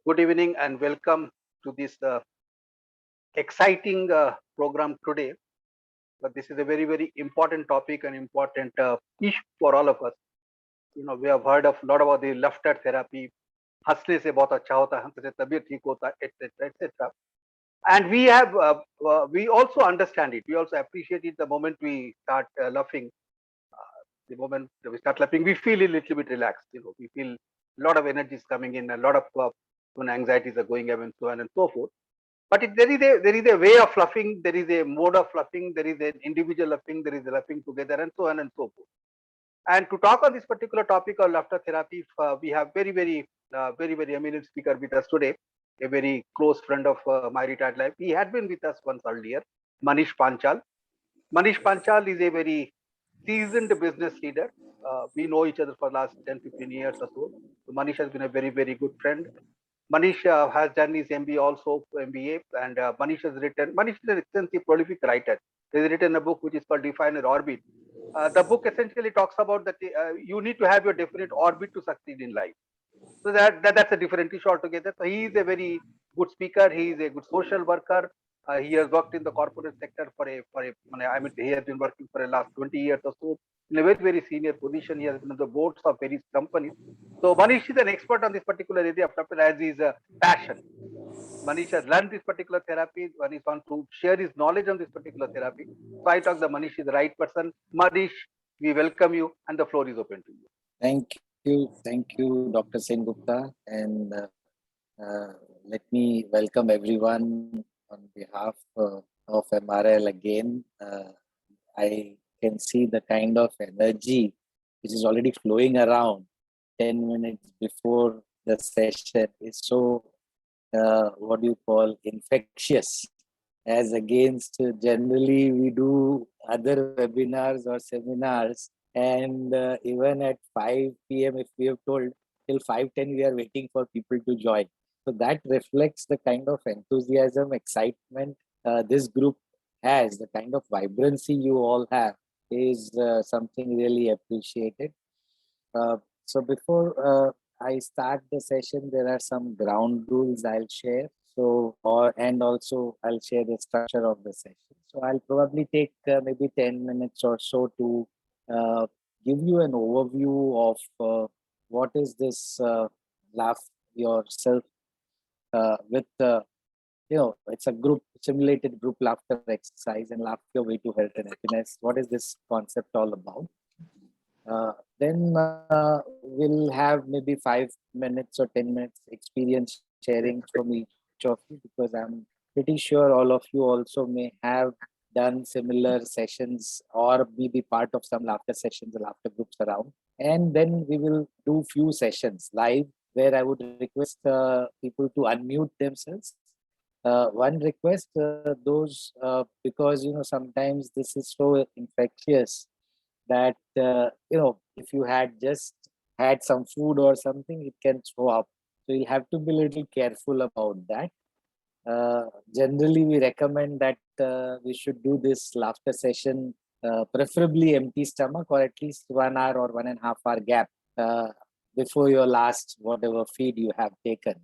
Good evening and welcome to this exciting program today. But this is a very, very important topic and important issue for all of us. We have heard a lot about the laughter therapy. हंसने से बहुत अच्छा होता है, हंसने से तबीयत ठीक होता है, etc. etc. And we also understand it. We also appreciate it the moment we start laughing. The moment we start laughing, we feel a little bit relaxed. We feel a lot of energy is coming in, a lot of anxieties are going away, and so on and so forth. But there is a way of laughing, there is a mode of laughing, there is an individual laughing, there is a laughing together, and so on and so forth. And to talk on this particular topic of laughter therapy, we have very eminent speaker with us today, a very close friend of my retired life. He had been with us once earlier, Manish Panchal. Manish Panchal is a very seasoned business leader. We know each other for the last 10, 15 years or so. So Manish has been a very, very good friend. Manish has done his MBA also, MBA, and Manish is an extensive prolific writer. He has written a book which is called Define Your Orbit. The book essentially talks about that you need to have your definite orbit to succeed in life. So that's a different issue altogether. So he is a very good speaker. He is a good social worker. He has worked in the corporate sector I mean, he has been working for the last 20 years or so in a very senior position. He has been on the boards of various companies. So Manish is an expert on this particular area of as his passion. Manish has learned this particular therapy. Manish wants to share his knowledge on this particular therapy. So I talk that Manish is the right person. Manish, we welcome you and the floor is open to you. Thank you, Dr. Sen Gupta, and let me welcome everyone on behalf of MRL again. I can see the kind of energy which is already flowing around 10 minutes before the session is so, what do you call, infectious, as against generally we do other webinars or seminars, and even at 5 p.m. if we have told till 5:10 we are waiting for people to join. So that reflects the kind of enthusiasm, excitement this group has, the kind of vibrancy you all have is something really appreciated. So before I start the session, there are some ground rules I'll share. And also I'll share the structure of the session. So I'll probably take maybe 10 minutes or so to give you an overview of what is this laugh yourself with it's a group simulated group laughter exercise and laugh your way to health and happiness. What is this concept all about? Then we'll have maybe 5 minutes or 10 minutes experience sharing from each of you, because I'm pretty sure all of you also may have done similar sessions or be part of some laughter sessions or laughter groups around. And then we will do few sessions live where I would request people to unmute themselves. One request, because sometimes this is so infectious that if you had just had some food or something, it can throw up. So you'll have to be a little careful about that. Generally, we recommend that we should do this laughter session, preferably empty stomach, or at least 1 hour or 1.5 hour gap before your last whatever feed you have taken.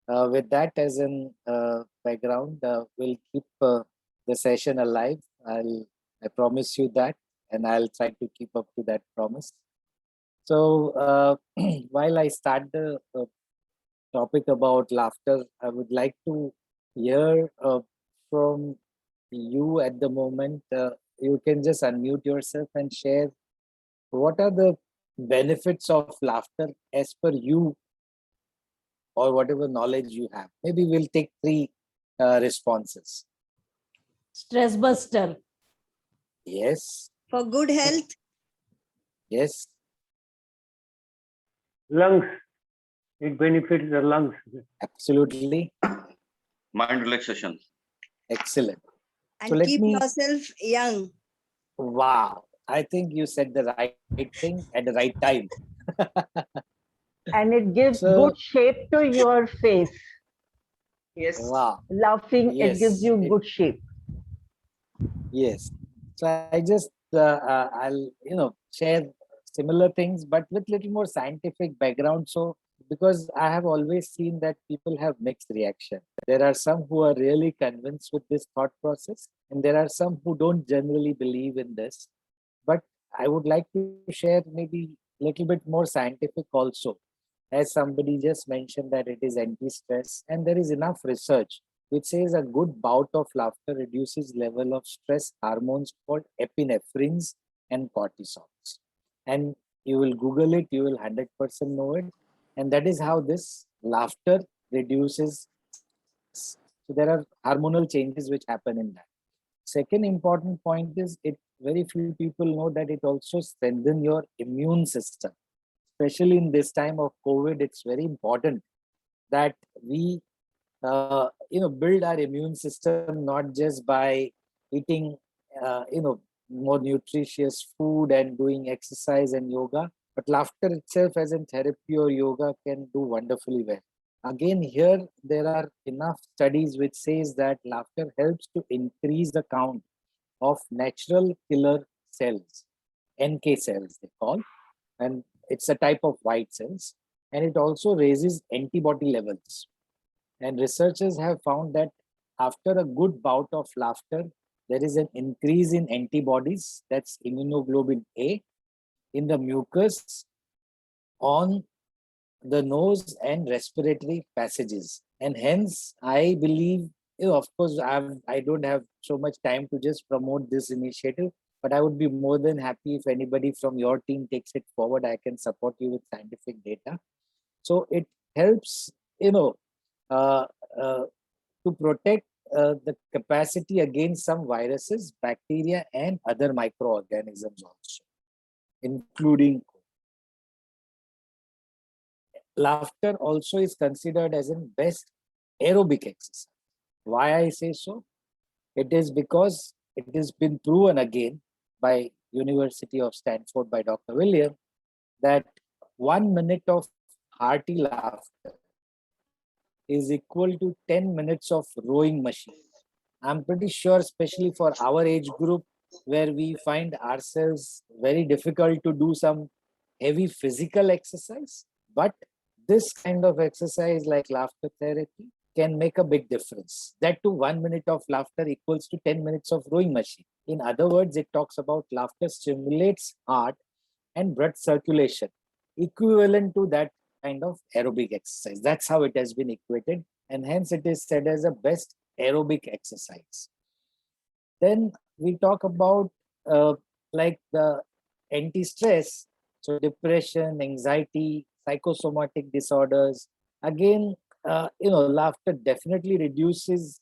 With that as an background, we'll keep the session alive. I promise you that, and I'll try to keep up to that promise. So while I start the topic about laughter, I would like to hear from you at the moment. You can just unmute yourself and share what are the benefits of laughter as per you, or whatever knowledge you have. Maybe we'll take 3 responses. Stress buster. Yes. For good health. Yes. Lungs. It benefits the lungs. Absolutely. Mind relaxation. Excellent. And So keep yourself young. Wow. I think you said the right thing at the right time. And it gives good shape to your face. Yes. Wow. Laughing, Yes. it gives you good shape. Yes. So I just, I'll, share similar things, but with little more scientific background. So because I have always seen that people have mixed reaction. There are some who are really convinced with this thought process, and there are some who don't generally believe in this. But I would like to share maybe a little bit more scientific also, as somebody just mentioned that it is anti-stress, and there is enough research which says a good bout of laughter reduces level of stress hormones called epinephrines and cortisols. And you will Google it, you will 100% know it. And that is how this laughter reduces stress. So there are hormonal changes which happen in that. Second important point is it very few people know that it also strengthens your immune system. Especially in this time of COVID, it's very important that we build our immune system not just by eating more nutritious food and doing exercise and yoga, but laughter itself as in therapy or yoga can do wonderfully well. Again, here there are enough studies which says that laughter helps to increase the count of natural killer cells, NK cells they call, and it's a type of white cells, and it also raises antibody levels. And researchers have found that after a good bout of laughter, there is an increase in antibodies, that's immunoglobulin A, in the mucus on the nose and respiratory passages. And hence, I believe, of course, I don't have so much time to just promote this initiative, but I would be more than happy if anybody from your team takes it forward. I can support you with scientific data. So it helps, uh, uh, to protect the capacity against some viruses, bacteria, and other microorganisms also, including laughter also is considered as a best aerobic exercise. Why I say so? It is because it has been proven again by University of Stanford by Dr. William that 1 minute of hearty laughter is equal to 10 minutes of rowing machine. I'm pretty sure, especially for our age group, where we find ourselves very difficult to do some heavy physical exercise, but this kind of exercise like laughter therapy can make a big difference. That too, 1 minute of laughter equals to 10 minutes of rowing machine. In other words, it talks about laughter stimulates heart and blood circulation, equivalent to that kind of aerobic exercise. That's how it has been equated, and hence it is said as a best aerobic exercise. Then we talk about like the anti-stress, so depression, anxiety, psychosomatic disorders. Again, laughter definitely reduces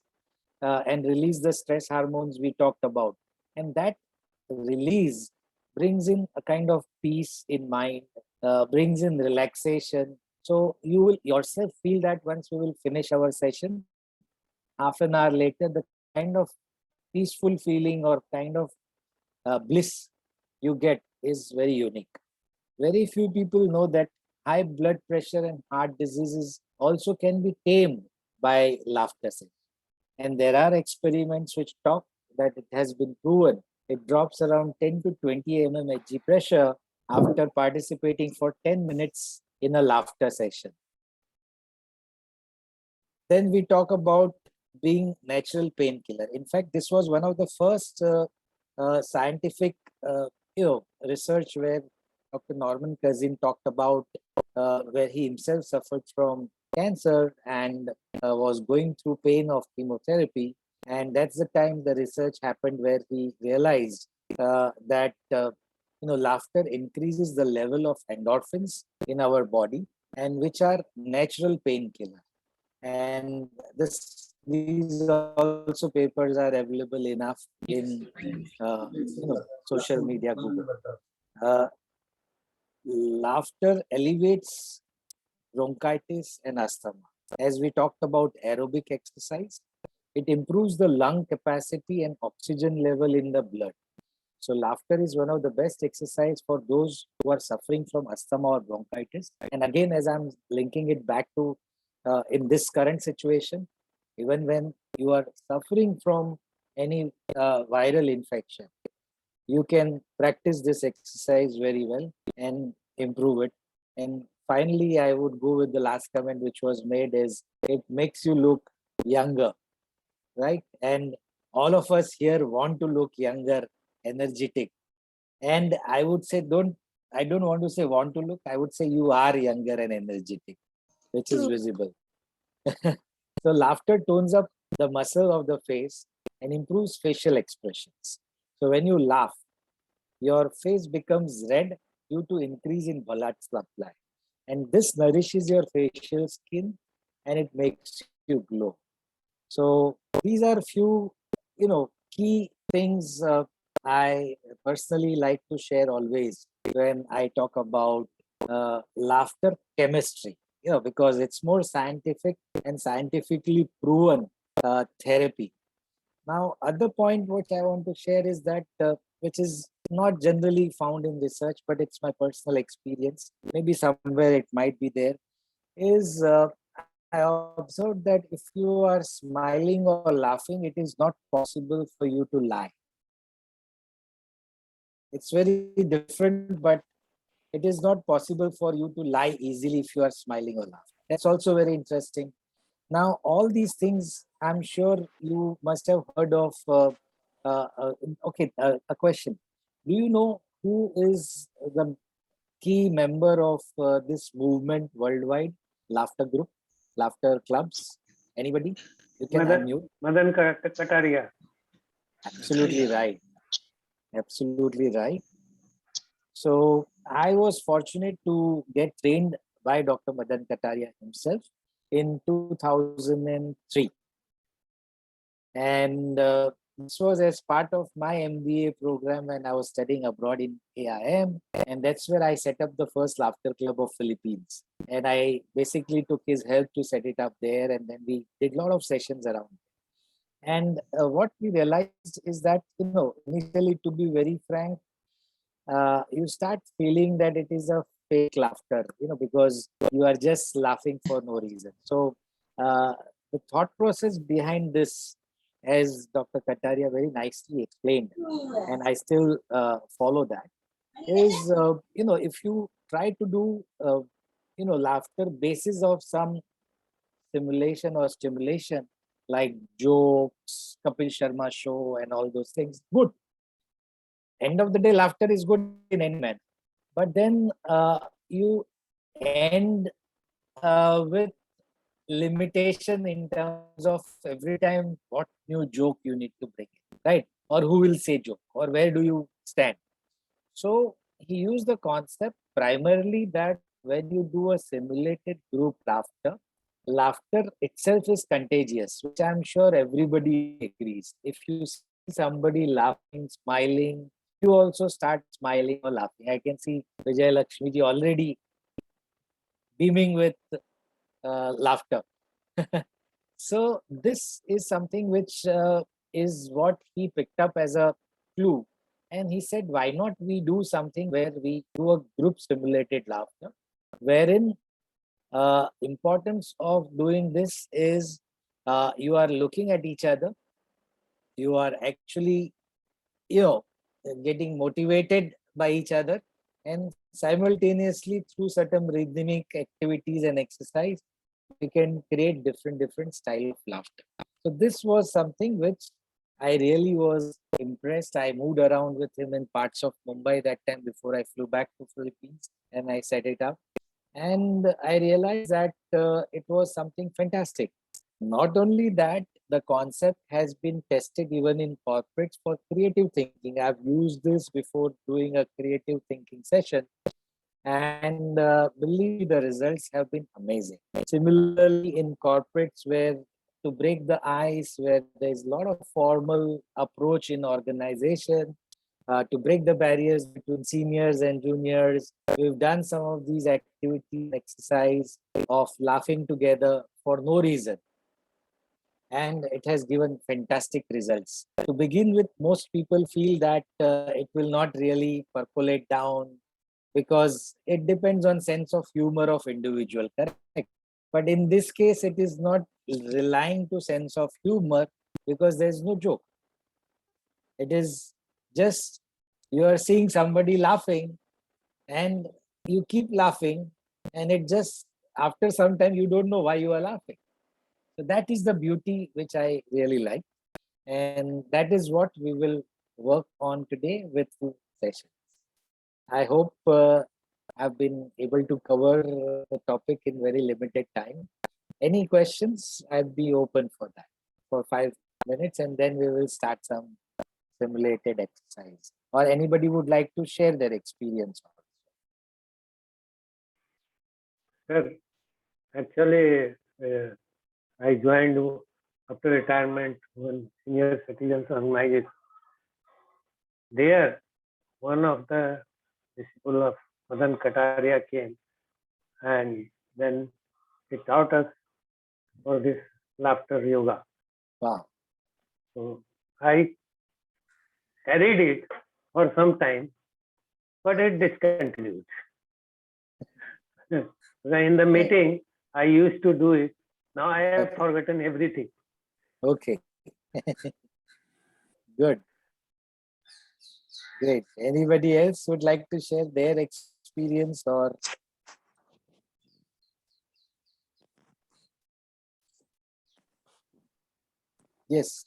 and release the stress hormones we talked about, and that release brings in a kind of peace in mind, brings in relaxation. So you will yourself feel that once we will finish our session, half an hour later, the kind of peaceful feeling or kind of bliss you get is very unique. Very few people know that high blood pressure and heart diseases also can be tamed by laughter. And there are experiments which talk that it has been proven it drops around 10 to 20 mmHg pressure after participating for 10 minutes in a laughter session. Then we talk about being natural painkiller. In fact, this was one of the first scientific research where Dr. Norman Cousin talked about where he himself suffered from cancer and was going through pain of chemotherapy. And that's the time the research happened where he realized that laughter increases the level of endorphins in our body, and which are natural painkiller. And these also papers are available enough in social media, Google. Laughter elevates bronchitis and asthma. As we talked about aerobic exercise, it improves the lung capacity and oxygen level in the blood. So laughter is one of the best exercise for those who are suffering from asthma or bronchitis. And again, as I'm linking it back to in this current situation, even when you are suffering from any viral infection, you can practice this exercise very well and improve it. And finally, I would go with the last comment which was made is it makes you look younger, right? And all of us here want to look younger, energetic. And I would say, I don't want to say want to look, I would say you are younger and energetic, which is True. visible. So laughter tones up the muscle of the face and improves facial expressions. So when you laugh, your face becomes red due to increase in blood supply. And this nourishes your facial skin and it makes you glow. So these are few, key things I personally like to share always when I talk about laughter chemistry, because it's more scientific and scientifically proven therapy. Now, other point which I want to share is that which is not generally found in research, but it's my personal experience. Maybe somewhere it might be there. Is I observed that if you are smiling or laughing, it is not possible for you to lie. It's very different, but it is not possible for you to lie easily if you are smiling or laughing. That's also very interesting. Now, all these things, I'm sure you must have heard of. A question. Do you know who is the key member of this movement worldwide? Laughter group, laughter clubs. Anybody? You can unmute. Madan Kataria. Absolutely right. Absolutely right. So I was fortunate to get trained by Dr. Madan Kataria himself in 2003. And this was as part of my MBA program when I was studying abroad in AIM. And that's where I set up the first laughter club of Philippines. And I basically took his help to set it up there. And then we did a lot of sessions around. And what we realized is that, initially, to be very frank, you start feeling that it is a fake laughter, because you are just laughing for no reason. So the thought process behind this, as Dr. Kataria very nicely explained, and I still follow that, is, if you try to do, laughter basis of some simulation or stimulation, like jokes, Kapil Sharma show and all those things, good. End of the day, laughter is good in any manner. But then you end with limitation in terms of every time what new joke you need to bring in, right? Or who will say joke, or where do you stand? So he used the concept primarily that when you do a simulated group laughter itself is contagious, which I'm sure everybody agrees. If you see somebody laughing, smiling, you also start smiling or laughing. I can see Vijay Lakshmi ji already beaming with laughter. So this is something which is what he picked up as a clue. And he said, why not we do something where we do a group simulated laughter, wherein importance of doing this is you are looking at each other, you are actually, getting motivated by each other, and simultaneously through certain rhythmic activities and exercise, we can create different style of laughter. So this was something which I really was impressed. I moved around with him in parts of Mumbai that time before I flew back to Philippines, and I set it up. And I realized that it was something fantastic. Not only that, the concept has been tested even in corporates for creative thinking. I've used this before doing a creative thinking session, and believe me, the results have been amazing. Similarly, in corporates where to break the ice, where there's a lot of formal approach in organization, to break the barriers between seniors and juniors, we've done some of these activities, exercise of laughing together for no reason. And it has given fantastic results. To begin with, most people feel that it will not really percolate down because it depends on sense of humor of individual, correct? But in this case, it is not relying to sense of humor because there's no joke. It is just you are seeing somebody laughing and you keep laughing and it just, after some time, you don't know why you are laughing. So that is the beauty which I really like. And that is what we will work on today with 2 sessions. I hope I've been able to cover the topic in very limited time. Any questions? I'd be open for that for 5 minutes, and then we will start some simulated exercise. Or anybody would like to share their experience also. Sir, actually, I joined after retirement when senior citizens organization. There, one of the disciples of Madan Kataria came, and then he taught us for this laughter yoga. Wow. So I carried it for some time, but it discontinued. In the meeting, I used to do it. Now I have Okay. forgotten everything. Okay. Good. Great. Anybody else would like to share their experience or? Yes.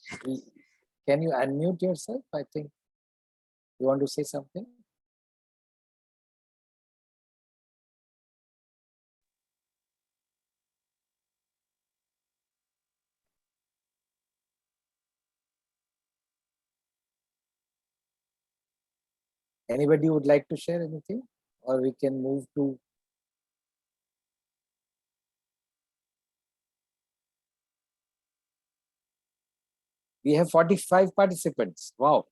Can you unmute yourself? I think you want to say something. Anybody would like to share anything, or we can move to? We have 45 participants. Wow.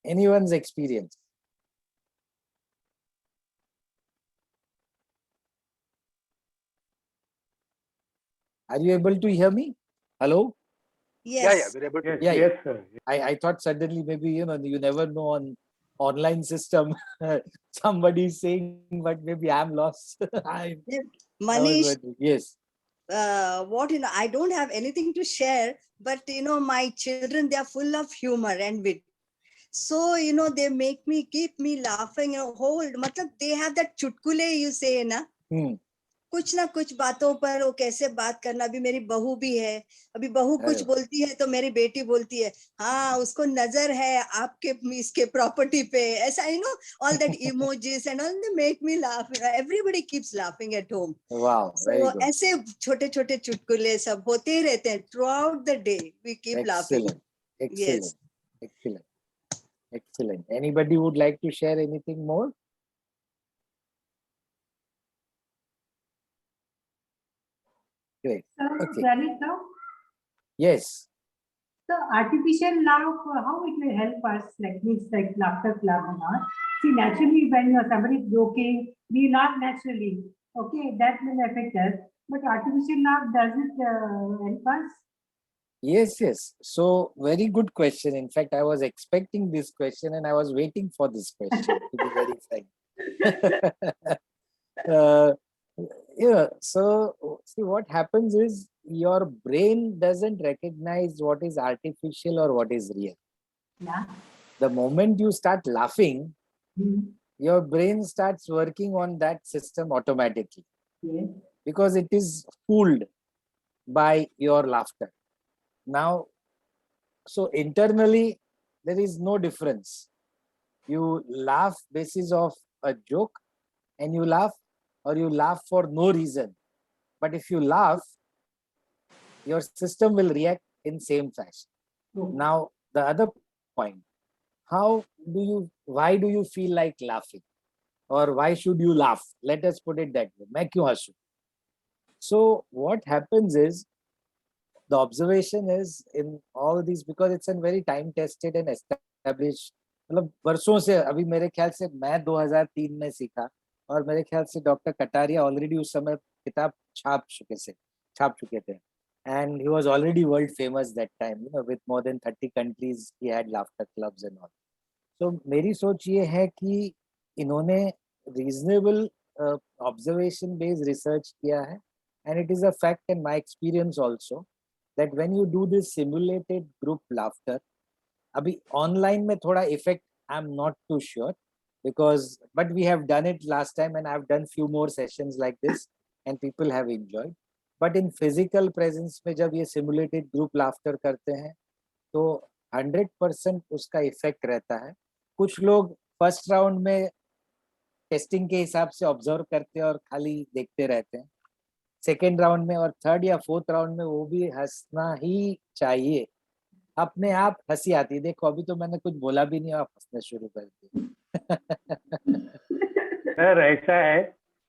Anyone's experience? Are you able to hear me? Hello? Yeah, Yes. we're able to. Yes, Yeah, yes, sir. I thought suddenly maybe, you never know on online system, somebody is saying, but maybe I'm lost. I was Manish, wondering. Yes. I don't have anything to share, but my children, they are full of humor and wit. So, they keep me laughing, hold, matlab, they have that chutkule you say, na? कुछ ना कुछ बातों पर वो कैसे बात करना. अभी मेरी बहू भी है, अभी बहू कुछ बोलती है तो मेरी बेटी बोलती है, हाँ उसको नजर है आपके इसके प्रॉपर्टी पे, ऐसा all that emojis and all, they make me laugh. Everybody keeps laughing at home. Wow, very So good. ऐसे छोटे छोटे चुटकुले सब होते ही रहते हैं throughout the day. We keep laughing. Excellent. Yes. Excellent. Anybody would like to share anything more? Great. Okay. Now, Yes. the artificial laugh, how it will help us, like means like laughter club and all. See, naturally, when somebody is joking, we laugh naturally. Okay, that will affect us. But artificial laugh, does it help us? Yes. So, very good question. In fact, I was expecting this question and I was waiting for this question, to be very frank. So see, what happens is your brain doesn't recognize what is artificial or what is real. Yeah. The moment you start laughing, your brain starts working on that system automatically. Yes. Because it is fooled by your laughter. Now, so internally, there is no difference. You laugh basis of a joke and you laugh, or you laugh for no reason. But if you laugh, your system will react in same fashion. Now, the other point, why do you feel like laughing? Or why should you laugh? Let us put it that way. मैं क्यों हंसूं? So what happens is, the observation is in all these, because it's a very time tested and established, मतलब वर्षों से, अभी मेरे ख्याल से मैं 2003 में सीखा, और मेरे ख्याल से डॉक्टर कटारिया ऑलरेडी उस समय किताब छाप चुके थे, and he was already world famous that time, with more than 30 countries he had laughter clubs and all. So मेरी सोच ये है कि इन्होंने reasonable observation based research किया है, and it is a fact in my experience also that when you do this simulated group laughter, अभी online में थोड़ा effect I'm not too sure, but we have done it last time and I've done few more sessions like this and people have enjoyed. But in physical presence में जब ये simulated group laughter करते हैं तो 100% उसका effect रहता है. कुछ लोग फर्स्ट राउंड में टेस्टिंग के हिसाब से ऑब्जर्व करते हैं और खाली देखते रहते हैं. सेकेंड राउंड में और थर्ड या फोर्थ राउंड में वो भी हंसना ही चाहिए. अपने आप हंसी आती है. देखो अभी तो मैंने कुछ बोला भी नहीं, आप हंसना शुरू कर दिए. सर ऐसा है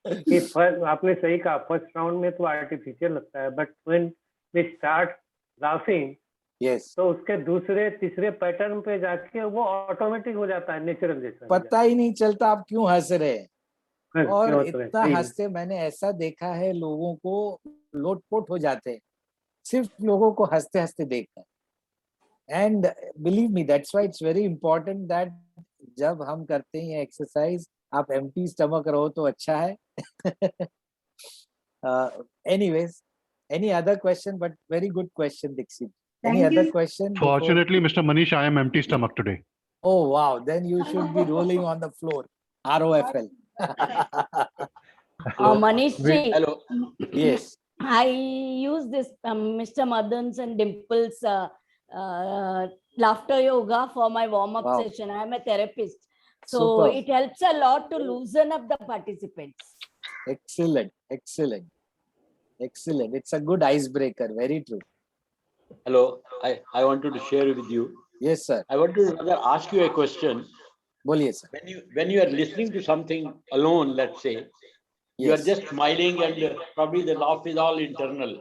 कि फर्स्ट आपने सही कहा, फर्स्ट राउंड में तो आर्टिफिशियल लगता है, but when we start laughing yes, तो उसके दूसरे तीसरे पैटर्न पे जाके वो ऑटोमेटिक हो जाता है, नेचुरल जैसा. पता ही नहीं चलता आप क्यों हंस रहे हैं. और क्यों होता है, इतना सही है. हंसते, मैंने ऐसा देखा है लोगों को लोटपोट हो जाते हैं सिर्फ लोगों को हंसते हंसते देखकर. And believe me, that's why it's very important that जब हम करते हैं एक्सरसाइज आप एम्प्टी स्टमक रहो तो अच्छा है. Anyways, any other question? But very good question, Dixit. Any Thank other you. question? Fortunately, Mr. Manish, I am empty stomach today. Oh wow, then you should be rolling on the floor. ROFL. Manish ji, Hello. Yes. I use this Mr. Madan's and Dimple's laughter yoga for my warm-up Wow. session. I am a therapist. So Superb. it helps a lot to loosen up the participants. Excellent, excellent, excellent. It's a good icebreaker. Very true. Hello, I wanted to share with you. Yes, sir. I want to rather ask you a question. Boliye, sir. When you are listening to something alone, let's say, you are Yes. just smiling and probably the laugh is all internal.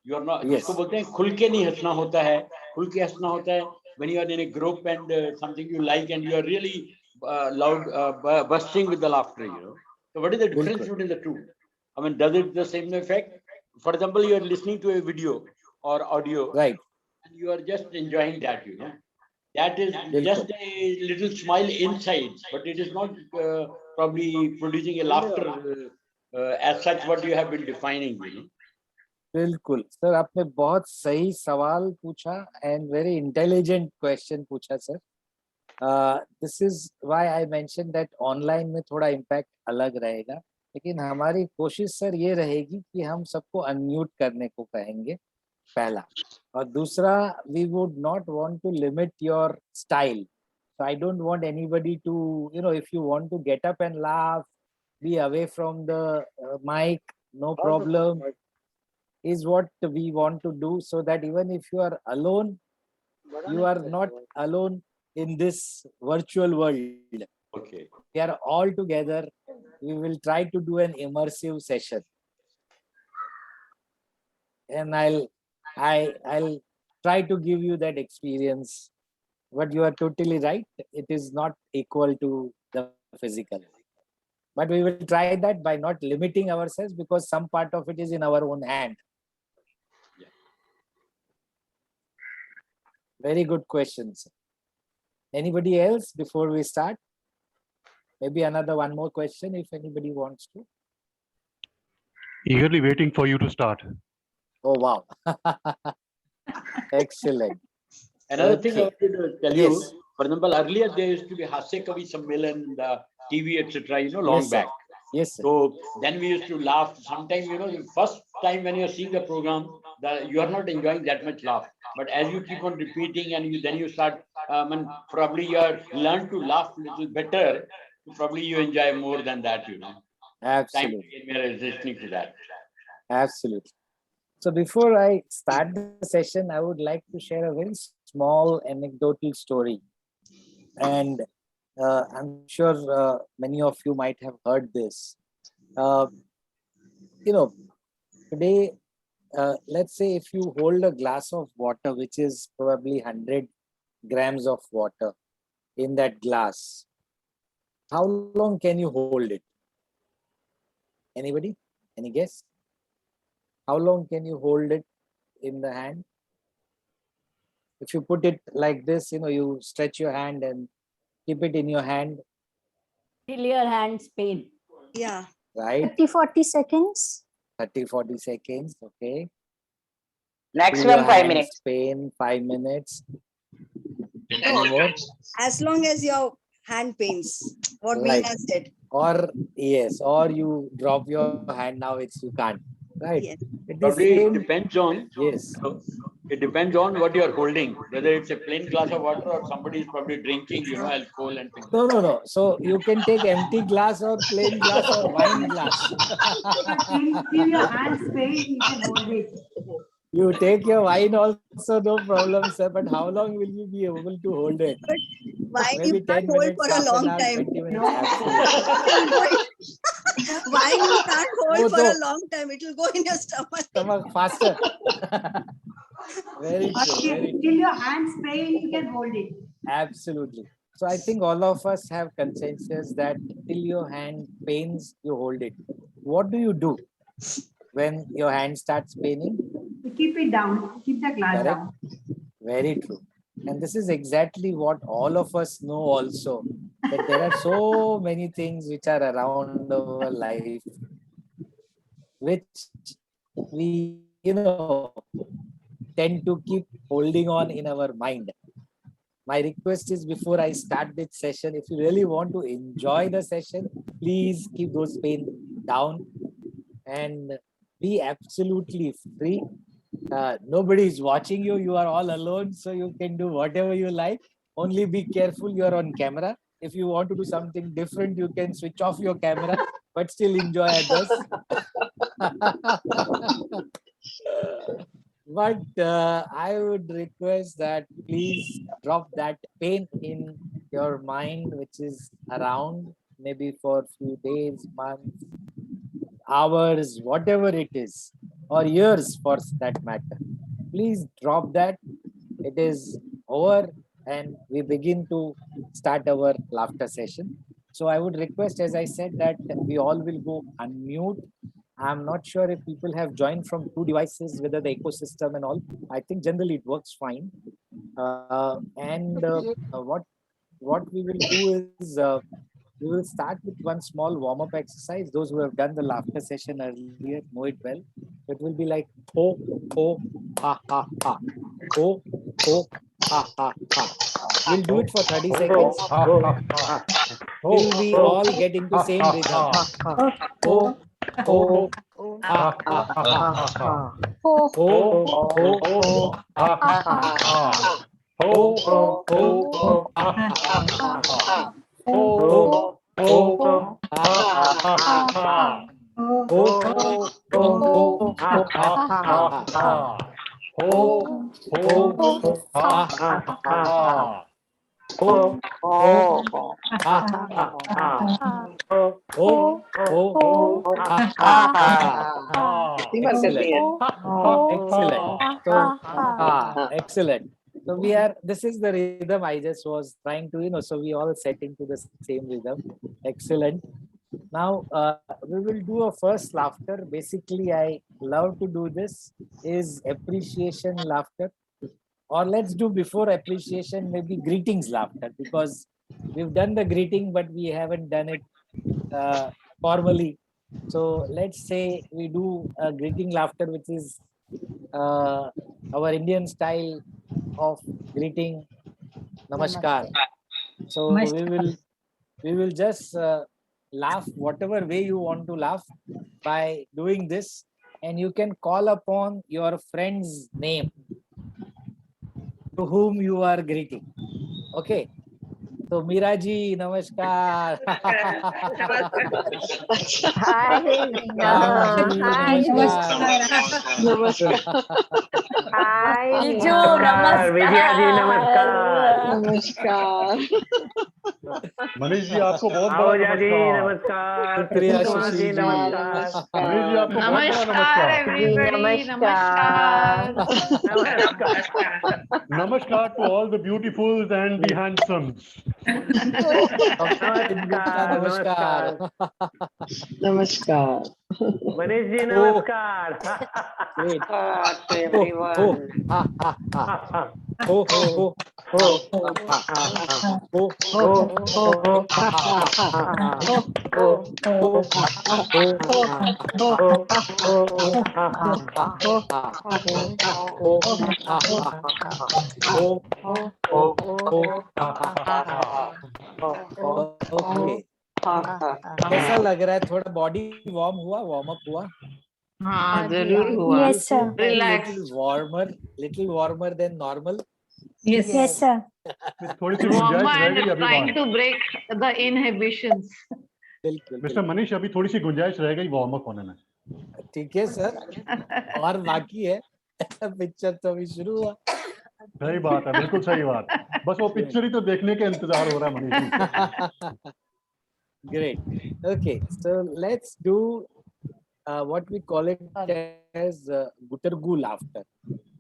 You are not. Yes. जिसको बोलते हैं खुल के नहीं हंसना होता है, खुल के हंसना होता है. When you are in a group and something you like and you are really loud, bursting with the laughter, you know. So what is the difference Bilkul. between the two? I mean, does it the same effect? For example, you are listening to a video or audio, Right. and you are just enjoying that, you know. That is Bilkul. just a little smile inside, but it is not probably producing a laughter as such what you have been defining, you know. बिल्कुल sir, आपने बहुत सही सवाल पूछा and very intelligent question पूछा sir. This is why I mention that online में थोड़ा impact अलग रहेगा, लेकिन हमारी कोशिश सर ये रहेगी कि हम सबको अनम्यूट करने को कहेंगे, पहला. और दूसरा, we would not want to limit your style. So I don't want anybody to, you know, if you want to get up and laugh, be away from the mic, no problem, is what we want to do, so that even if you are alone, you are not alone in this virtual world. Okay. We are all together. We will try to do an immersive session. And I'll try to give you that experience. But you are totally right. It is not equal to the physical. But we will try that by not limiting ourselves, because some part of it is in our own hand. Yeah. Very good questions. Anybody else before we start? Maybe one more question if anybody wants to. Eagerly waiting for you to start. Oh, wow. Excellent. Another thing I Okay. wanted to tell Yes. you, for example, earlier there used to be Hasya Kavi Sammelan, the TV, etc., you know, long Yes, sir. back. Yes, sir. So then we used to laugh. Sometimes, you know, the first time when you're seeing the program, you are not enjoying that much laugh. But as you keep on repeating and then you start, and probably you learn to laugh a little better, probably you enjoy more than that, you know. Absolutely. Time we are listening to that. Absolutely. So before I start the session, I would like to share a very small anecdotal story. And I'm sure many of you might have heard this. You know, today, let's say if you hold a glass of water, which is probably 100 grams of water in that glass, how long can you hold it? Anybody? Any guess? How long can you hold it in the hand? If you put it like this, you know, you stretch your hand and keep it in your hand, Till your hands pain. Yeah. right? 30-40 seconds. 30-40 seconds, okay. Maximum 5 minutes. Pain, 5 minutes. No, Any more? as long as your hand pains. What Right. Veena said. Or yes, or you drop your hand now, it's you can't. Right. Yes. It is Probably it same. depends on, Yes. it depends on what you are holding, whether it's a plain glass of water or somebody is probably drinking, alcohol and things. No. So you can take empty glass or plain glass or wine glass. But till your hands pain, you can hold it. You take your wine also, no problem, sir. But how long will you be able to hold it? But wine you Maybe can't 10 hold minutes, for a half an long hour, time. 20 minutes. No. Absolutely. Wine you can't hold वो for तो a long time. It will go in your stomach. stomach faster. Very But true. Very till true. your hands pain, you can hold it. Absolutely. So I think all of us have consensus that till your hand pains, you hold it. What do you do when your hand starts paining? You keep it down. Keep the glass Correct. down. Very true. And this is exactly what all of us know also, that there are so many things which are around our life, which we, tend to keep holding on in our mind. My request is, before I start this session, if you really want to enjoy the session, please keep those pain down and be absolutely free. Nobody is watching you. You are all alone, so you can do whatever you like. Only be careful, you are on camera. If you want to do something different, you can switch off your camera, but still enjoy others. But I would request that please drop that pain in your mind, which is around maybe for a few days, months, hours, whatever it is, or years for that matter. Please drop that. It is over and we begin to start our laughter session. So I would request, as I said, that we all will go unmute. I'm not sure if people have joined from two devices, whether the ecosystem and all. I think generally it works fine. What we will do is we will start with one small warm-up exercise. Those who have done the laughter session earlier know it well. It will be like ho, ho, ha, ha, ha. Ho, ho, ha, ha, ha. We'll do it for 30 seconds. Till we all get into same rhythm. Ho, ho, ha, ha, ha. Ho, ho, ha, ha, ha. Ho, ho, ha, ha, ha. Ho, ho, ha, ha, ha. Ho, ho, ha, ha, ha. Ho, ho, ha, ha, ha. Ho, ho, ha, ha, ha. Ho, ho, ha, ha, ha. Excellent. Excellent. So, excellent. So this is the rhythm I just was trying to, so we all set into the same rhythm. Excellent. Now, we will do a first laughter. Basically, I love to do this is appreciation laughter. Or let's do before appreciation, maybe greetings laughter, because we've done the greeting, but we haven't done it formally. So let's say we do a greeting laughter, which is our Indian style of greeting, namaskar. So we will just laugh whatever way you want to laugh by doing this, and you can call upon your friend's name to whom you are greeting. Okay. So Meera ji, namaskar. Hi, Ram ji, Hi, namaskar. Hi, Biju, Namaskar, Vijaya ji, namaskar. namaskar. Manish ji आपको बहुत बड़ा Ahuja ji, नमस्कार। namaskar. शुक्रिया Kumar सुशील ji, जी। namaskar. Manish ji आपको बहुत बड़ा Namaskar, नमस्कार। जी everybody. नमस्कार Namaskar. Namaskar to all the beautifuls and the handsomes. Namaskar, नमस्कार। Namaskar. Manish ji, Oh, namaskar. great. Namaskar to Oh, everyone. ha, ha, ha. ho ho ho ha ha ho ho ha okay कैसा लग रहा है थोड़ा body warm हुआ warm up हुआ हाँ जरूर हुआ Yes, sir. Relax. little warmer than normal Yes. Yes, sir. थोड़ी सी Warmer गुंजाइश रह and गई अभी trying वहाँ to break the inhibitions. बिल्कुल मिस्टर मनीष अभी थोड़ी सी गुंजाइश रह गई वार्म अप होने में ठीक है सर और बाकी है पिक्चर तो अभी शुरू हुआ सही बात है बिल्कुल सही बात बस वो पिक्चर ही तो देखने के इंतजार हो रहा है Manish ji great okay so let's do what we call it as Guttergu laughter.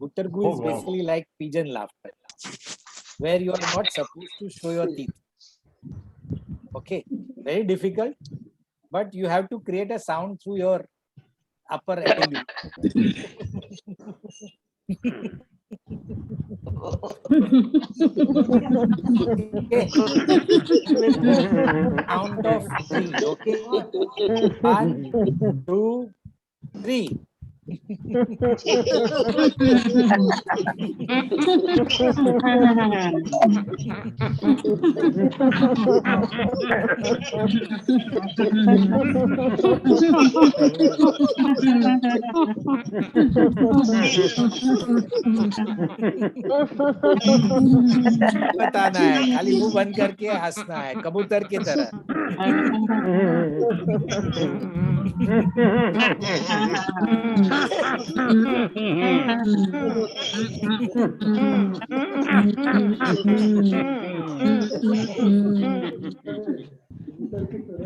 Guttergu Oh, is wow. basically like pigeon laughter, where you are not supposed to show your teeth. Okay, very difficult, but you have to create a sound through your upper epigloss. Okay. With the count of 3. Okay, 1, 2, 3. बताना है खाली मुंह बंद करके हंसना है कबूतर की तरह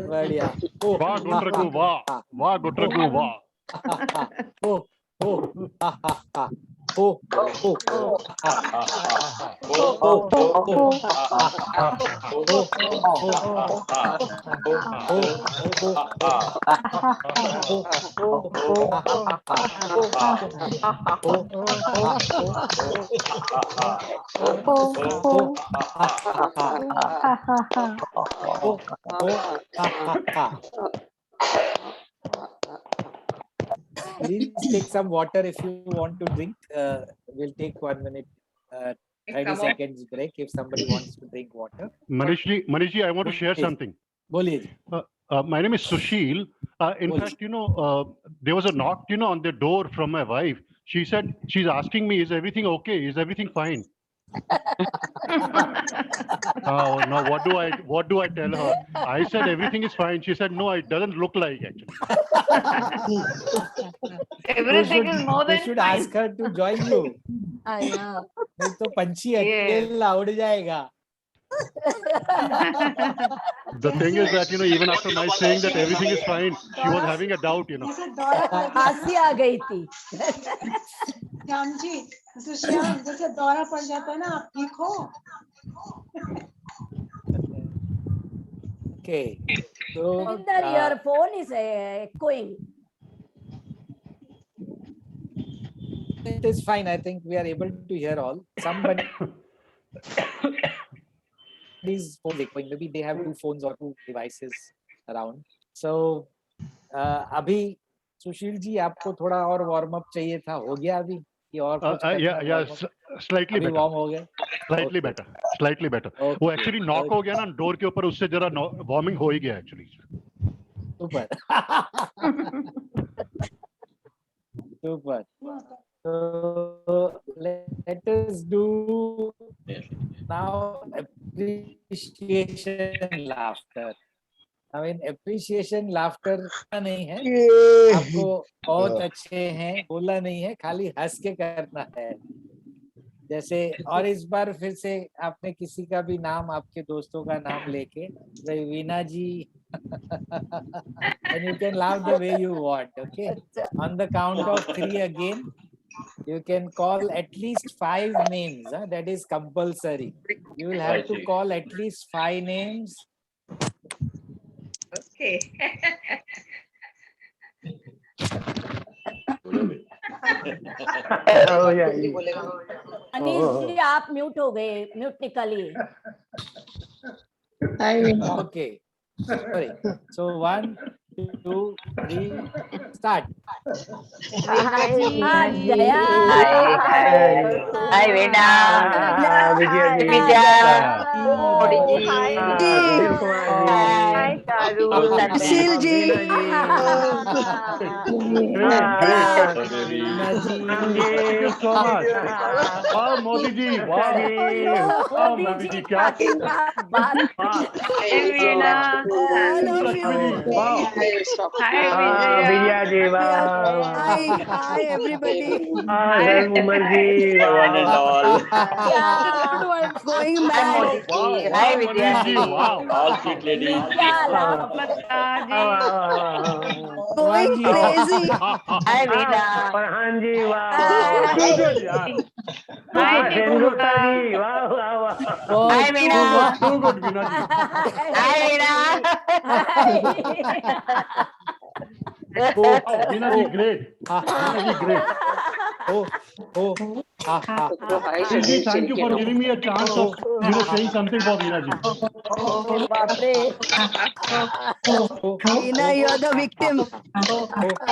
बढ़िया वाह गुटरगु वाह वाह गुटरगु वाह हो हो हा हा हा हो हो हा हो हो Please take some water if you want to drink. We'll take 1 minute, 30 seconds break if somebody wants to drink water. Manish ji, I want to share something. Boliye. My name is Sushil. In fact, there was a knock, on the door from my wife. She said, she's asking me, is everything okay? Is everything fine? Oh no! What do I tell her? I said everything is fine. She said no. It doesn't look like actually. Everything is more than You should fine. ask her to join you. नहीं तो पंछी अकेला उड़ जाएगा. The thing is that even after my saying that everything is fine, she was having a doubt. हंसी आ गई थी. श्याम जी, श्याम जैसे दौरा पड़ जाता है ना, आप ठीक हो? Okay. So your phone is echoing. It is fine. I think we are able to hear all. Somebody these phones echoing. Maybe they have 2 phones or 2 devices around. So अभी सुशील जी आपको थोड़ा और वार्म अप चाहिए था, हो गया अभी कि और कुछ yeah, slightly better. वार्म हो गया. Slightly better. वो एक्चुअली नॉक हो गया ना डोर के ऊपर, उससे जरा वार्मिंग हो ही गया actually. Super. Super. So let us do now appreciation laughter. I mean appreciation laughter नहीं है, आपको बहुत अच्छे हैं बोला नहीं है, खाली हंस के करना है. जैसे और इस बार फिर से आपने किसी का भी नाम, आपके दोस्तों का नाम लेके, वीना जी, and you can laugh the way you want. Okay, on the count of 3 again, you can call at least 5 names. That is compulsory. You will have to call at least 5 names. Okay. Oh yeah. Anish जी आप mute हो गए, mute निकालिए। Okay. Sorry. So 1, 2, 3, start. हाँ, Jaya Hi, Veena. Vijay ji Vijaya. Hi, Hi, Sushil Kumar ji Hi, Charu. Sushil ji Veena ji Great, great. Veena ji. Thank you so much. Wow, Modi ji. Wow. Wow, Modi ji. क्या क्या बात। Hey, Veena. all of Lakshmi ji. you. Wow. Hi, Vijaya Vijaya. जी वाह Hi everybody. रघुमल ji One and all. Going Hi, mad. Modi ji. Wow. Hi, Wow, Vijaya Manish ji. ji. Wow. All sweet ladies. क्या लाभ। Namaskar ji. Going जी. crazy. Hi, Veena. Farhan जी वाह Too good, yeah. Hi, Sengupta Gupta. जी वाह वाह वाह Hi, Veena. Too good, Veena ji. Hi, Veena. Oh, Veena ji, great. Veena ji, great. Sushil ji, thank you for giving me a chance of, saying something for Veena ji. बाप रे। Ina, you are the victim.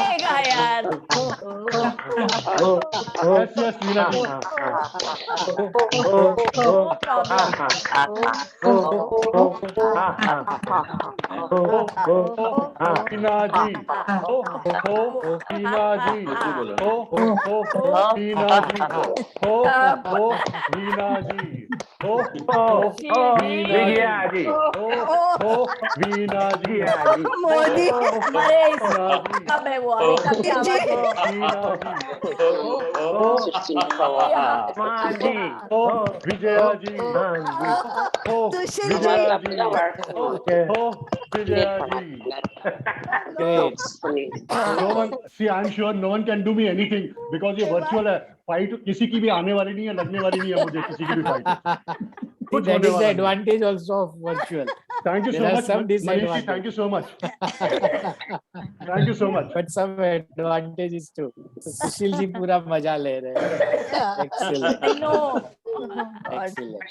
आएगा यार। Yes, yes, Veena ji. No problem। Veena ji. Veena ji. Veena ji. Veena ji. Vijaya जी Veena ji. Modi. अरे कब है वो, अभी कब की आवाज है। Veena ji. मान जी Vijaya ji. Sushil ji. Vijaya ji. Vijaya ji. Great. No one, see, I'm sure no one can do me anything because ये virtual है. Fight किसी की भी आने वाली नहीं है, लगने वाली नहीं है मुझे किसी की भी fight. See, कुछ that होने is the वाला नहीं. advantage also of virtual. Thank you There so are much, some Manish ji. disadvantages. Thank you so much. Thank you so much. But some advantages too. So Sushil ji पूरा मजा ले रहे हैं. Excellent. I know। Excellent.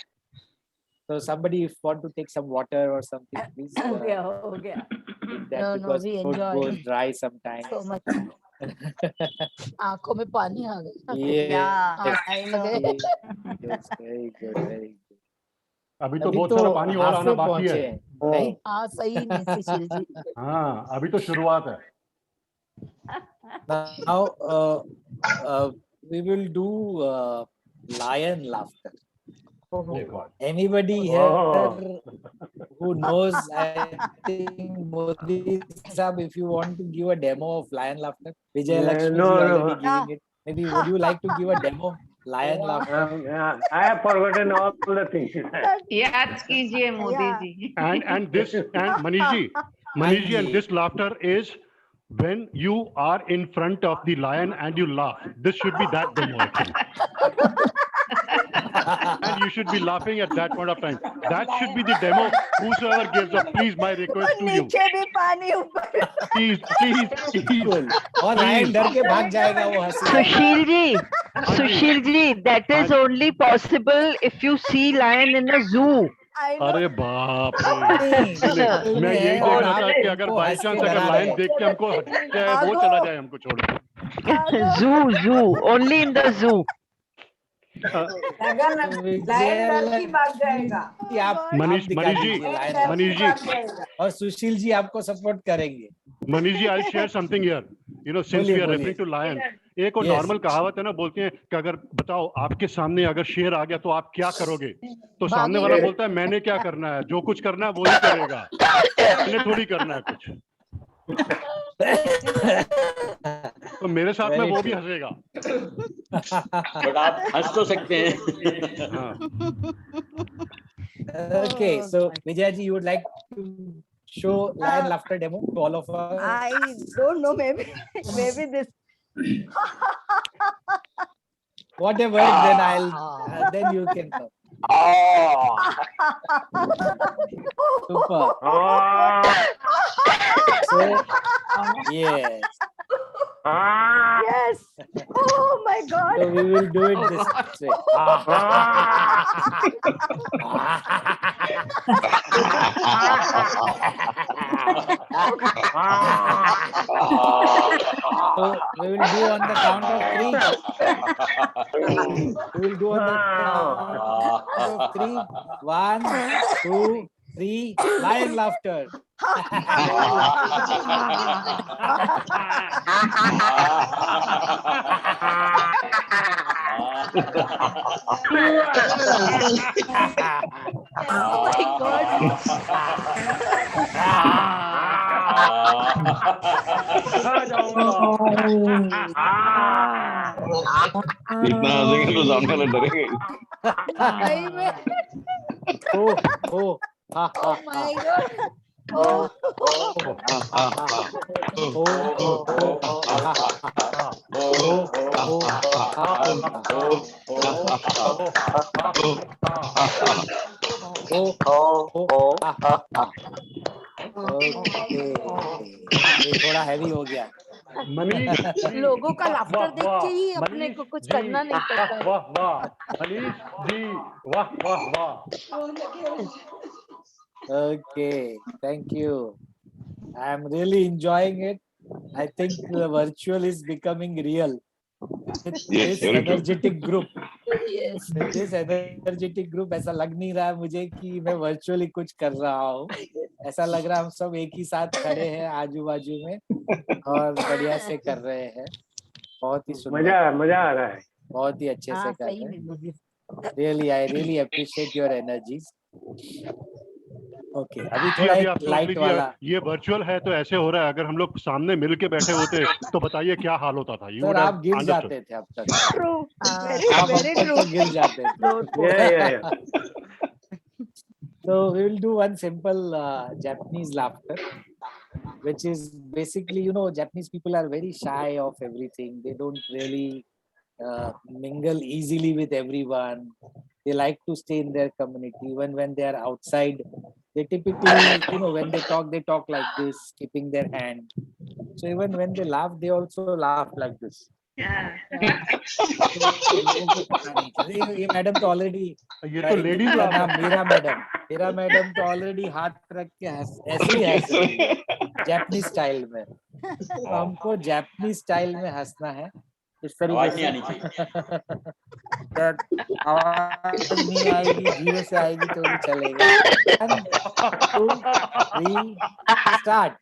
So somebody if want to take some water or something, please. हो गया हो गया। That No, because we food enjoy goes dry sometimes. so much. आंखों में पानी आ गया। Yeah. आने लगे। Yes, very good, very good. अभी तो अभी बहुत तो सारा पानी और आना halfway बाकी पहुंचे है. हैं, नहीं? हाँ सही नहीं सुशील जी। हाँ, अभी तो शुरुआत है. Now we will do lion laughter. Oh God. Anybody here who knows? I think Modi Sahab, if you want to give a demo of lion laughter, Vijay Lakshmi no, ji no. already giving it. Maybe would you like to give a demo lion laughter? I have forgotten all the things. याद कीजिए Modi ji. And this and Manish ji, and this laughter is when you are in front of the lion and you laugh. This should be that demo actually. And you should be laughing at that point of time. That should be the demo. Whosoever gives up, please, my request to you. नीचे भी पानी ऊपर। Please. और lion डर के भाग जाएगा वो हंसी. Sushil ji, that is only possible if you see lion in a zoo. अरे बाप रे. मैं यही देख रहा था कि अगर बाई चांस अगर लायन देख के हमको हट जाए, वो चला जाए हमको छोड़ के. Zoo, only in the zoo. Manish ji और सुशील जी आपको सपोर्ट करेंगे. Manish ji, I'll share something here. Since we are referring to lion, एक और नॉर्मल कहावत है ना, बोलते हैं कि अगर बताओ आपके सामने अगर शेर आ गया तो आप क्या करोगे? तो सामने वाला बोलता है मैंने क्या करना है, जो कुछ करना है वो ही करेगा, मैंने थोड़ी करना है कुछ. तो मेरे साथ में वो भी हंसेगा. बट आप हंस तो सकते हैं. Okay, so Vijay ji, you would like to show lion laughter demo to all of us? I don't know, maybe this. Whatever, then then you can come. Super. So, yes. Yes. Oh my my God. So we will do it this way. So we will do on the count of three. We will do on the count of three. 1, 2, 3. Lion laughter. Oh my God. इतना हंसेंगे तो सामने वाले डरेंगे ही। सही में Oh, oh, ha, ha, oh my god oh, oh, ha, ha, ha. Oh, oh, ha, ha, ha. Oh, oh, ha, ha, ha. Oh, oh, ha, ha, ha. Okay. ये थोड़ा heavy हो गया। मनीष जी, लोगों का लाफ्टर वाह देख के ही वाह, अपने मनीष को कुछ जी, करना नहीं वाह पड़ता है। वाह वाह, मनीष जी, वाह वाह वाह। Okay, thank you. I am really enjoying it. I think the virtual is becoming real. With Yes, this very true. energetic group, Yes. with this energetic group, ऐसा लग नहीं रहा है मुझे कि मैं virtually कुछ कर रहा हूँ। ऐसा लग रहा है हम सब एक ही साथ खड़े हैं आजू बाजू में और बढ़िया से कर रहे हैं। बहुत ही सुंदर, मजा आ रहा है। बहुत ही अच्छे से हाँ कर सही रहे हैं। में Really, I really appreciate your energies. Okay, अभी जी थोड़ा अभी एक आप सोच लाइट लीजिए, वाला। ये वर्चुअल है तो ऐसे हो रहा है, अगर हम लोग सामने मिल के बैठे होते तो बताइए क्या हाल होता था। यू सर वुड आप हैव गिर अंडरस्टूड। जाते थे अब तक। True. आप अब Very तक true. तो गिर जाते थे। Yeah. So we will do one simple Japanese laughter, which is basically, you know, Japanese people are very shy of everything. They don't really mingle easily with everyone. They like to stay in their community. Even when they are outside, they typically, you know, when they talk like this, keeping their hand. So even when they laugh, they also laugh like this. तो लोगों को पता नहीं चले। ये madam तो already, ये तो लेडीज इनका लाभ नाम है। मेरा मैडम तो ऑलरेडी हाथ रख के ऐसे ही हंस रही है जापानीज स्टाइल में। तो हमको जापानीज स्टाइल में हंसना है इस आवाज तरीके नहीं से। आनी चाहिए। आवाज नहीं आएगी, जीरो से आएगी तो भी चलेगा। 1, 2, 3, start.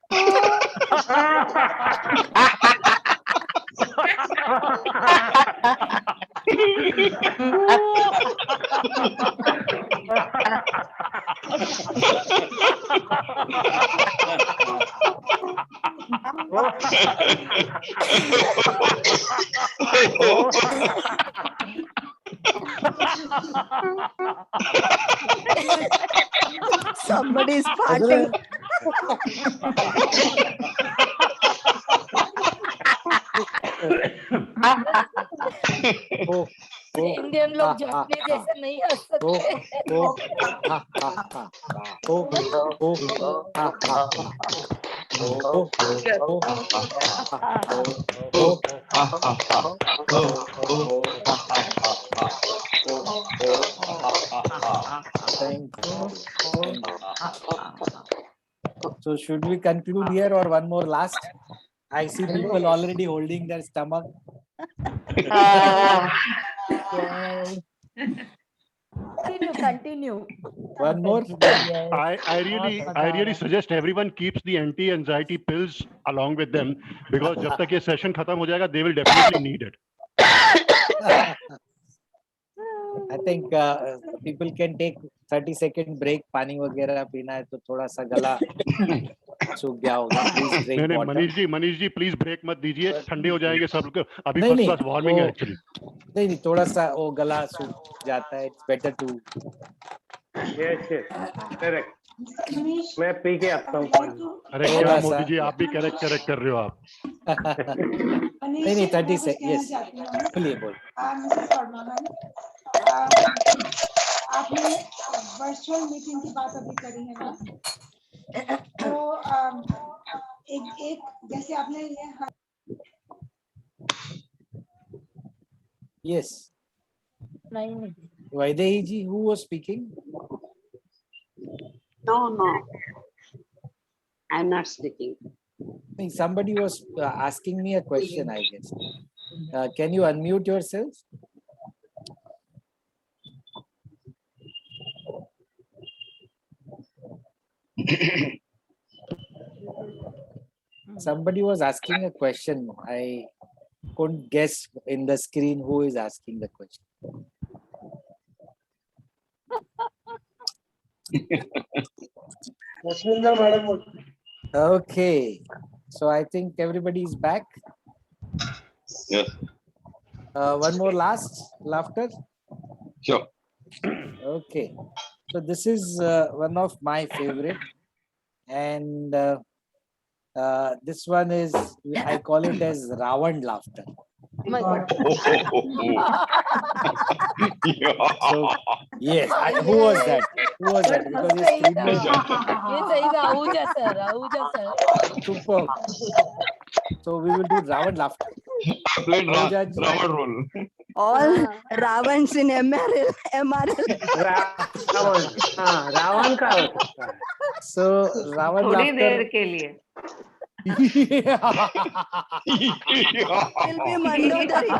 Somebody is farting. Indian लोग जापानी जैसे नहीं हंस Thank you. So should we conclude here or one more last? I see people already holding their stomach. Continue. One more. I really suggest everyone keeps the anti-anxiety pills along with them, because जब तक ये session खत्म हो जाएगा, they will definitely need it. I think people can take 30-second break. पानी वगैरह पीना है तो थोड़ा सा गला सूख गया होगा। Please drink नहीं water. Manish ji please break मत दीजिए, ठंडे हो जाएंगे सब लोग। अभी नहीं, फर्स्ट नहीं, क्लास वार्मिंग है वो- एक्चुअली। नहीं, थोड़ा सा वो गला सूख जाता है। It's better to. Yes, correct. मैं पी के आता हूँ पानी। अरे थोड़ा क्या सा- मोदी जी, आप भी करेक्ट कर रहे हो आप। नहीं 30 से यस बोलिए बोल। आपने वर्चुअल मीटिंग की बात अभी करी है ना, तो एक जैसे आपने ये Yes. नहीं Vaidehi ji, who was speaking? No. I'm not speaking. Somebody was asking me a question, I guess. Can you unmute yourself? Somebody was asking a question. I couldn't guess in the screen who is asking the question. Okay, so I think everybody is back. Yes. One more last laughter. Sure. Okay, so this is one of my favorite, and this one is, I call it as Ravan laughter. So yes, who was that? Who was that? Because it's सही था screaming. ये सही था Ahuja sir Superb. So we will do Ravan laughter. I played Ravan role. All Ravans in MRL. Ravan का हो सकता है So Ravan थोड़ी laughter. देर के लिए Will be Mandodari.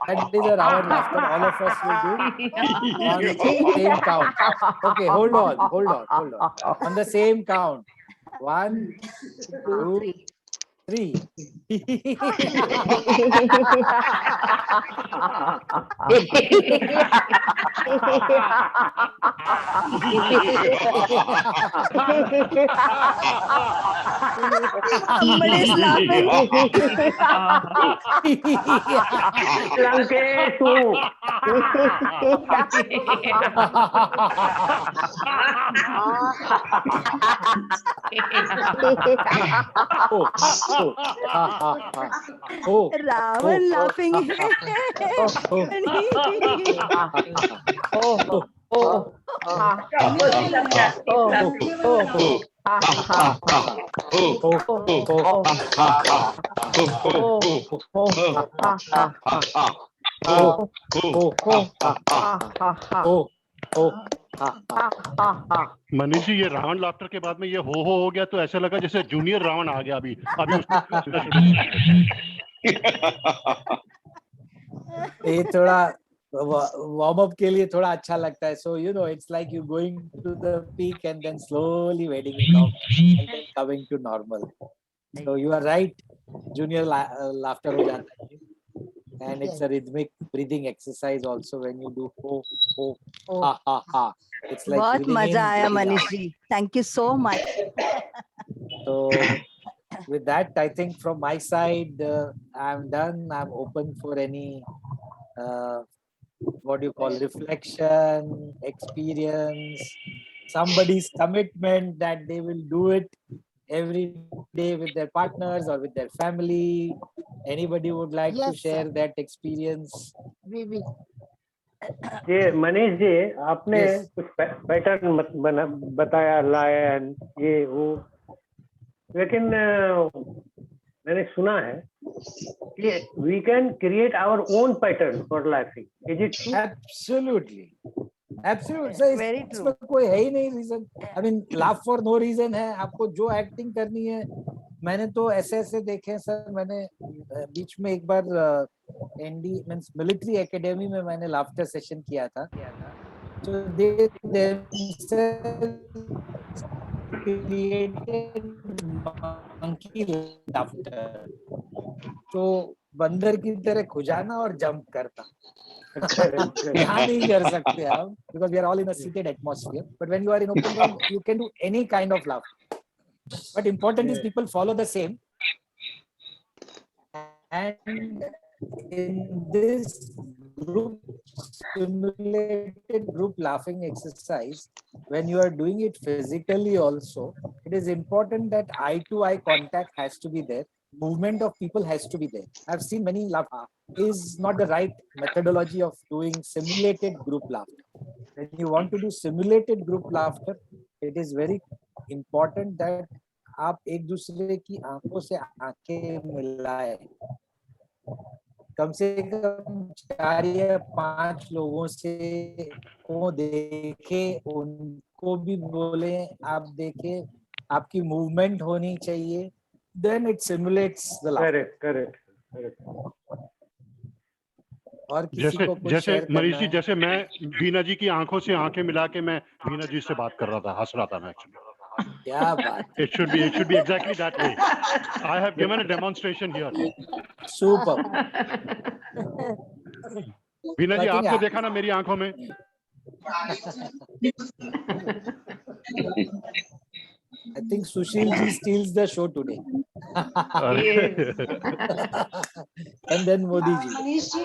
That is a Ravan laughter. All of us will do on the same count. Okay, hold on. On the same count. 1, 2, 3. Somebody is laughing. लंकेशु Ravan laughing. Manish ji, ये Ravan laughter के बाद में ये हो गया तो ऐसा लगा जैसे जूनियर रावण आ गया अभी ये थोड़ा वार्म अप के लिए थोड़ा अच्छा लगता है. So you know, it's like you going to the peak and then slowly wearing it off and then coming to normal. So you are right. Junior laughter हो जाता है. And it's a rhythmic breathing exercise also when you do ho ha ha ha. It's like बहुत breathing मजा in, आया breathing Manish out. Ji. Thank you so much. So with that, I think from my side, I'm done. I'm open for any what do you call reflection, experience, somebody's commitment that they will do it every day with their partners or with their family. Anybody would like to share that experience? ये मनीष जी आपने कुछ pattern बताया lion ये वो लेकिन मैंने सुना है कि we can create our own pattern for laughing. Is it true? Absolutely. So इसमें कोई है ही नहीं reason. I mean, laugh for no reason है. आपको जो एक्टिंग करनी है, मैंने तो ऐसे देखे सर. मैंने बीच में एक बार एनडी मींस मिलिट्री एकेडमी में मैंने लाफ्टर सेशन किया था. So they created monkey laughter. तो बंदर की तरह खुजाना और जंप करना. यहाँ नहीं कर सकते आप because we are all in a seated atmosphere. But when you are in open room, you can do any kind of laughter. But important is people follow the same. And in this group simulated group laughing exercise, when you are doing it physically also, it is important that eye-to-eye contact has to be there. Movement of people has to be there. I've seen many laughter is not the right methodology of doing simulated group laughter. When you want to do simulated group laughter, it is very important that आप एक दूसरे की आंखों से आंखें मिलाएं. कम से कम 4 या 5 लोगों से को देखे, उनको भी बोले आप देखे, आपकी मूवमेंट होनी चाहिए, then it simulates the laughter. Correct. और किसी जैसे को कुछ जैसे शेयर मनीष करना जी, है? जैसे मैं वीना जी की आंखों से आंखें मिला के मैं वीना जी से बात कर रहा था, हंस रहा था मैं एक्चुअली. क्या बात है. It should be exactly that way. I have given a demonstration here. Super. Veena ji, I think आपको देखा ना मेरी आंखों में? I think Sushil ji steals the show today. And then Modi ji. Manish ji,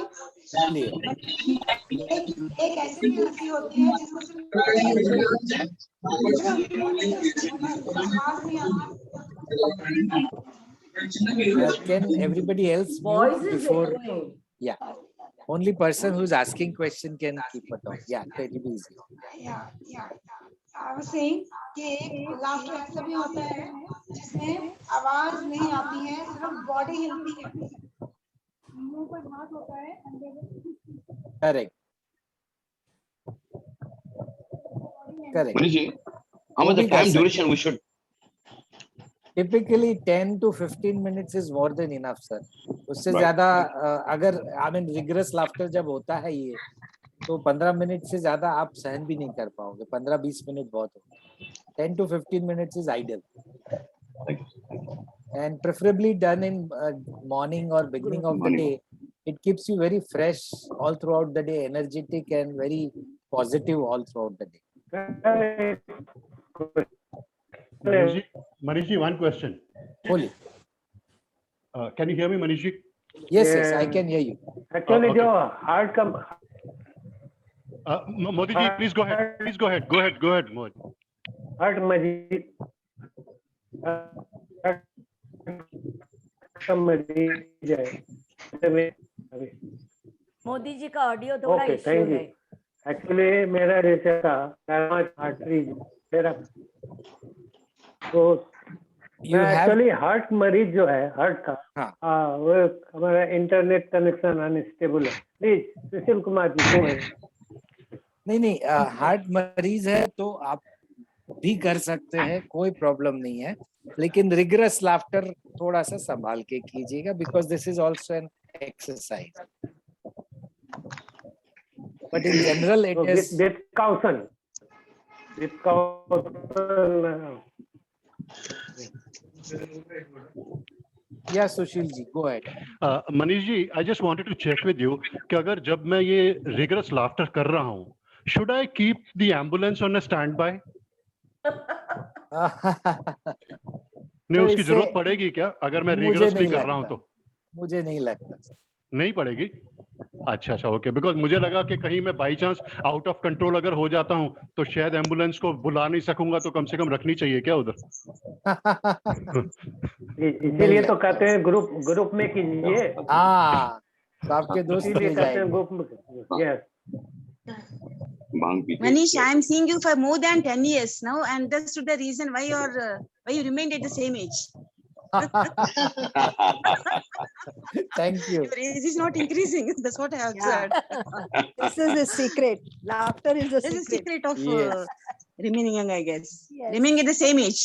एक ऐसी भी हंसी होती है जिसको सिर्फ आवाज नहीं आती. Can everybody else Voice mute is before? echoing. Yeah. Only person who's asking question can keep it on. Yeah, that will be easy. Yeah. I was saying कि एक लाफ्टर ऐसा भी होता है जिसमें आवाज नहीं आती है, सिर्फ बॉडी हिलती है, मुंह पर हाथ होता है. Correct. Manish ji, how much the time duration we should? Typically 10 to 15 minutes is more than enough, sir. उससे ज्यादा अगर I mean rigorous laughter जब होता है ये, तो 15 मिनट से ज्यादा आप सहन भी नहीं कर पाओगे. 15-20 मिनट बहुत होता है. 10 to 15 minutes is ideal. And preferably done in morning or beginning of the day. It keeps you very fresh all throughout the day, energetic and very positive all throughout the day. Manish ji, one question. Fully. Can you hear me, Manish ji? Yes, I can hear you. Actually, okay. जो heart का Modi ji, please go ahead. Go ahead, Modi. Heart मरीज है. मोदी जी का audio थोड़ा okay, issue thank you. है. Actually मेरा जैसे था आर्टरी मेरा, तो एक्चुअली हार्ट मरीज जो है हार्ट का, वो हमारा इंटरनेट कनेक्शन अनस्टेबल है. प्लीज सुशील कुमार जी को है. नहीं, हार्ट मरीज है तो आप भी कर सकते हैं, कोई प्रॉब्लम नहीं है, लेकिन रिगरस लाफ्टर थोड़ा सा संभाल के कीजिएगा, because this is also an exercise. But in general it is with caution. या Sushil ji, go ahead. Manish ji, I just wanted to check with you कि अगर जब मैं ये rigorous laughter कर रहा हूँ, should I keep the ambulance on a standby? नहीं, उसकी जरूरत पड़ेगी क्या अगर मैं rigorously कर रहा हूँ तो? मुझे नहीं लगता. नहीं पड़ेगी. अच्छा, ओके. बिकॉज मुझे लगा कि कहीं मैं by chance out of control अगर हो जाता हूँ तो शायद एम्बुलेंस को बुला नहीं सकूंगा, तो कम से कम रखनी चाहिए क्या उधर? इसीलिए तो कहते हैं ग्रुप में कीजिए. हाँ, तो आपके दोस्त इसीलिए कहते हैं ग्रुप में. Yes. Manish, I am seeing you for more than 10 years now, and that's the reason why you remained at the same age. Thank you. Your age is not increasing. That's what I have observed. This is the secret. Laughter is the This is the secret of Yes. remaining young, I guess. Yes. Remaining at the same age.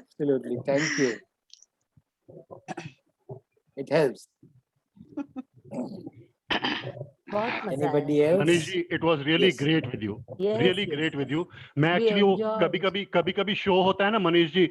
Absolutely. Thank you. It helps. Anybody else? Manish ji, it was really Yes. great with you. Yes, Really yes. great with you. मैं We actually वो enjoyed. कभी कभी show होता है ना मनीष जी,